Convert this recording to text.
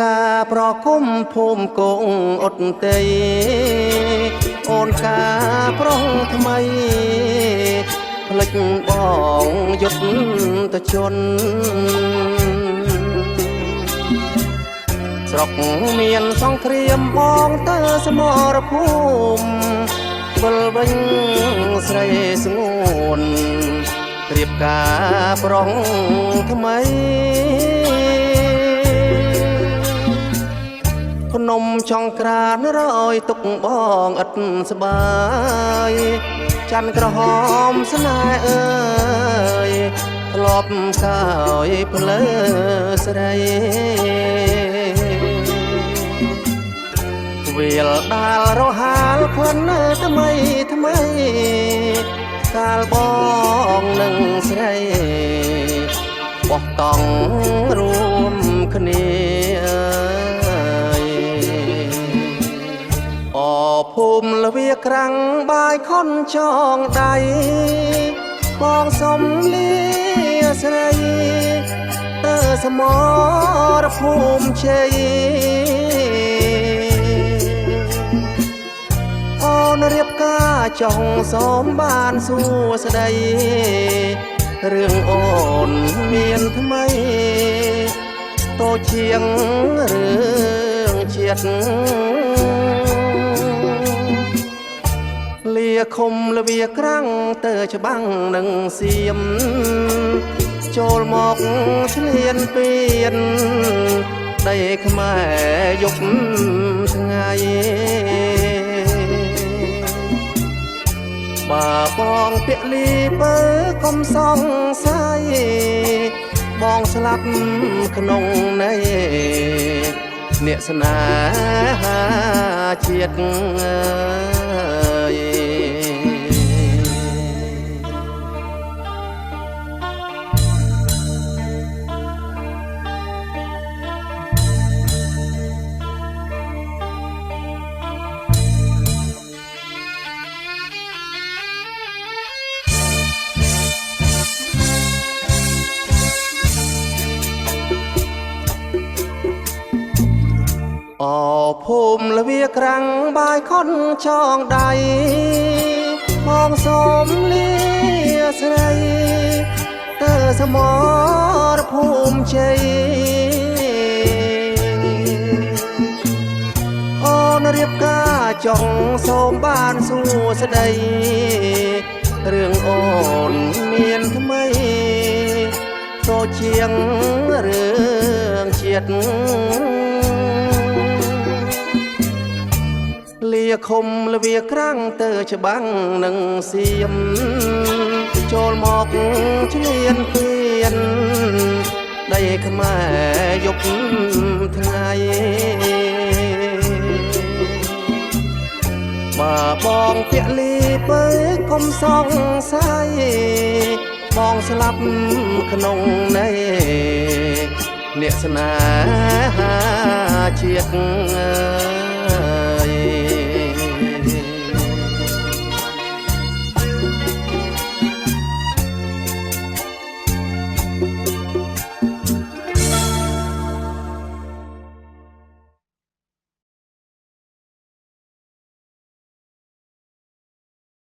ការប្រគំភូមិគង់អត់ទេអូនការប្រុងថ្មីផ្លិចបងយុទ្ធទៅជន់ស្រុកមានសង្គ្រាមបងទៅសមរភូមិវិលវិញស្រីស្ងួនរៀបការប្រុងថ្មីភ្នំចង្ក្រានរយទុកបងឥតស្បាយច័ន្ទក្រហមស្នេហ៍អើយធ្លាប់កាយភ្លើស្រីវាលដាលរហាលក្លិនថ្មីថ្មីកាលបងនឹងស្រីបោះតង់រួមគ្នាអភូមិលវាក្រាំងបាយខុនចងដៃបងសំលាស្រីទៅសមរភូមិជ័យអូនរៀបការចង់សូមបានសួស្តីរឿងអូនមានថ្មីតូចជាងរឿងជាតិលាខុំលវាក្រាំងទៅច្បាំងនឹងសៀមចូលមកឆ្លៀនពៀនដីខ្មែរយប់ថ្ងៃបើបងពាក់លីបើកុំសង្ស័យបងស្លាប់ក្នុងនៃអ្នកស្នេហាជាតិអភូមិលវាក្រាំងបាយខុនចងដៃបងសូមលាស្រីទៅសមរភូមិជ័យអូនរៀបការចង់សូមបានសួស្តីរឿងអូនមានថ្មីតូចជាងរឿងជាតិលាខុំលវាក្រាំងទៅច្បាំងនឹងសៀមចូលមកឆ្លៀនពៀនដីខ្មែរយប់ថ្ងៃបើបងពាក់លីបើកុំសង្ស័យបងស្លាប់ក្នុងនៃអ្នកស្នេហាជាតិ